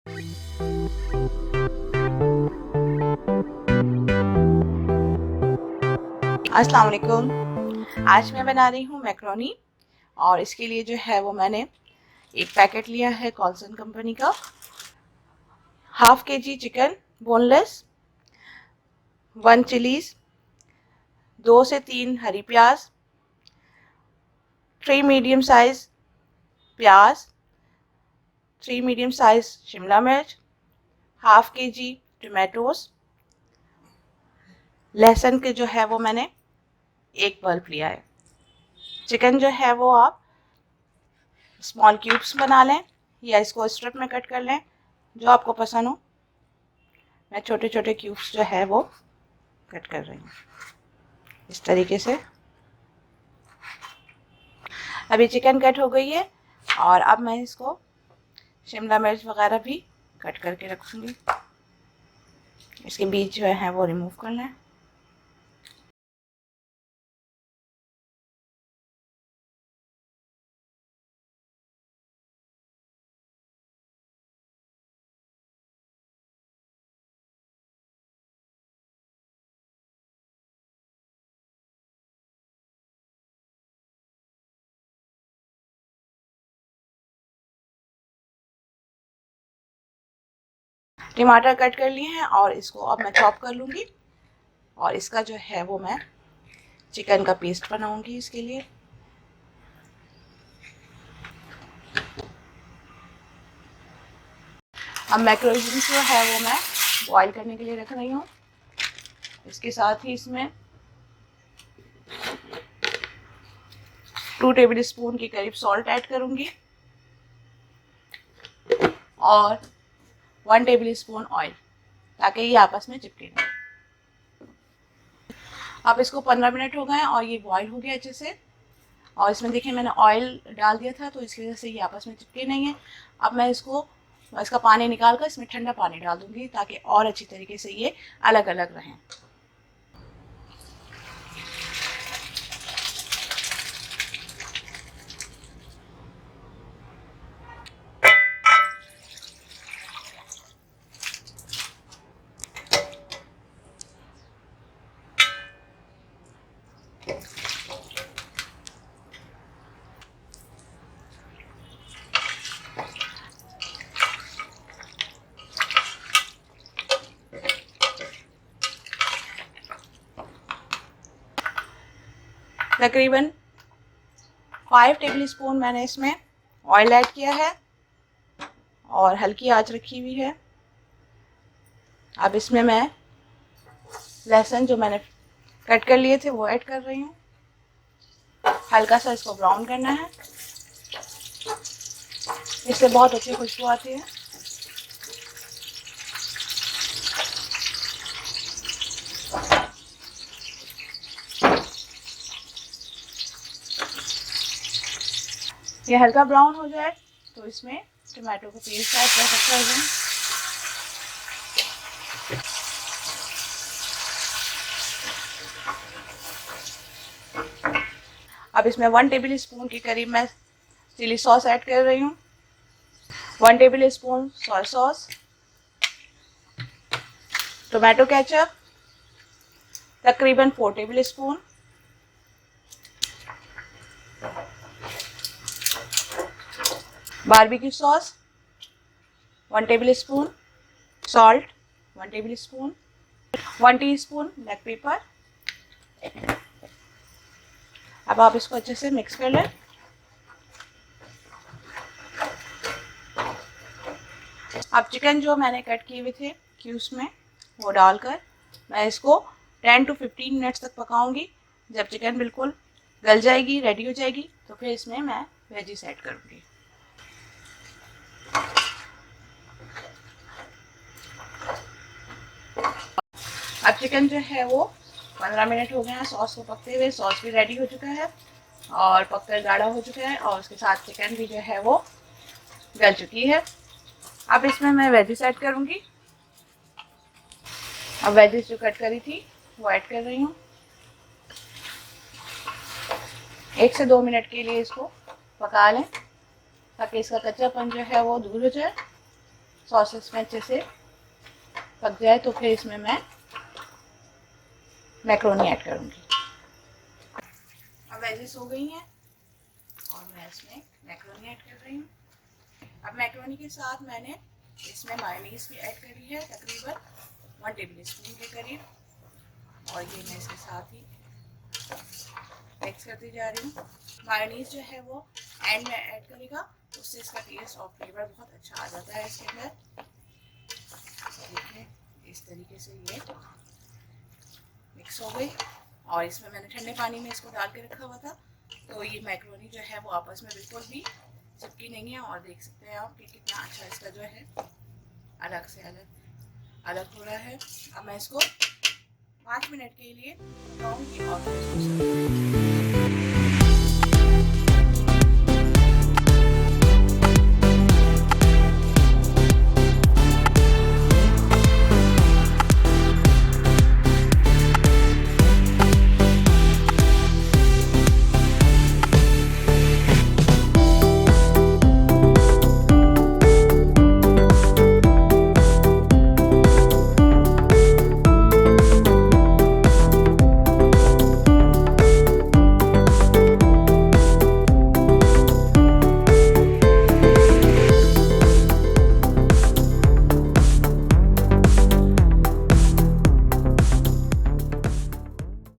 अस्सलाम वालेकुम। आज मैं बना रही हूँ मैक्रोनी और इसके लिए जो है वो मैंने एक पैकेट लिया है कॉल्सन कंपनी का, half KG chicken boneless, 1 chillies, 2 से 3 हरी प्याज, 3 मीडियम साइज प्याज, 3 मीडियम साइज शिमला मिर्च, हाफ केजी टमाटोस, लहसुन के जो है वो मैंने एक बल्ब लिया है। चिकन जो है वो आप स्मॉल क्यूब्स बना लें या इसको स्ट्रिप में कट कर लें, जो आपको पसंद हो। मैं छोटे छोटे क्यूब्स जो है वो कट कर रही हूँ इस तरीके से। अभी चिकन कट हो गई है और अब मैं इसको शिमला मिर्च वगैरह भी कट करके रखूँगी। इसके बीज जो है वो रिमूव कर लें। टमाटर कट कर लिए हैं और इसको अब मैं चॉप कर लूँगी और इसका जो है वो मैं चिकन का पेस्ट बनाऊँगी इसके लिए। अब मैक्रोनी जो है वो मैं बॉईल करने के लिए रख रही हूँ। इसके साथ ही इसमें 2 टेबल स्पून के करीब सॉल्ट ऐड करूँगी और 1 टेबल स्पून ऑयल, ताकि ये आपस में चिपके नहीं। अब इसको 15 मिनट हो गए और ये बॉईल हो गया अच्छे से। और इसमें देखिए मैंने ऑयल डाल दिया था तो इसकी वजह से ये आपस में चिपके नहीं है। अब मैं इसका पानी निकाल कर इसमें ठंडा पानी डाल दूँगी ताकि और अच्छी तरीके से ये अलग अलग रहें। तकरीबन 5 टेबल स्पून मैंने इसमें ऑयल ऐड किया है और हल्की आंच रखी हुई है। अब इसमें मैं लहसुन जो मैंने कट कर लिए थे वो ऐड कर रही हूँ। हल्का सा इसको ब्राउन करना है, इससे बहुत अच्छी खुशबू आती है। ये हल्का ब्राउन हो जाए तो इसमें टमाटो का पेस्ट ऐड कर सकते हैं। अब इसमें 1 टेबल स्पून के करीब मैं चिली सॉस ऐड कर रही हूँ, 1 table spoon soya sauce, tomato ketchup तकरीबन 4 table spoon, barbecue sauce 1 table spoon, salt 1 table spoon, 1 teaspoon black pepper. अब आप इसको अच्छे से मिक्स कर लें। अब चिकन जो मैंने कट किए हुए थे क्यूब्स में वो डालकर मैं इसको 10 to 15 मिनट्स तक पकाऊंगी। जब चिकन बिल्कुल गल जाएगी, रेडी हो जाएगी, तो फिर इसमें मैं वेजिस ऐड करूंगी। अब चिकन जो है वो 15 मिनट हो गए हैं सॉस को पकते हुए। सॉस भी रेडी हो चुका है और पककर गाढ़ा हो चुका है और उसके साथ चिकन भी जो है वो गल चुकी है। अब इसमें मैं वेजिस ऐड करूंगी। अब वेजिस जो कट करी थी वो ऐड कर रही हूँ। 1 से 2 मिनट के लिए इसको पका लें ताकि इसका कच्चापन जो है वो दूर हो जाए। सॉसेस में अच्छे से पक जाए तो फिर इसमें मैं मैक्रोनी ऐड करूँगी। अब वेजेस हो गई हैं और मैं इसमें मैक्रोनी ऐड कर रही हूँ। अब मैक्रोनी के साथ मैंने इसमें मायोनीज़ भी ऐड करी है, तकरीबन 1 टेबल स्पून के करीब, और ये मैं इसके साथ ही मिक्स करती जा रही हूँ। मायोनीज़ जो है वो एंड में ऐड करेगा, उससे इसका टेस्ट और फ्लेवर बहुत अच्छा आ जाता है इसके अंदर। देखिए इस तरीके से ये मिक्स हो गई, और इसमें मैंने ठंडे पानी में इसको डाल के रखा हुआ था, तो ये मैक्रोनी जो है वो आपस में बिल्कुल भी चिपकी नहीं है। और देख सकते हैं आप कि कितना अच्छा इसका जो है अलग से अलग हो रहा है। अब मैं इसको 5 मिनट के लिए पकाऊंगी और फिर इसको सर्व करूंगी।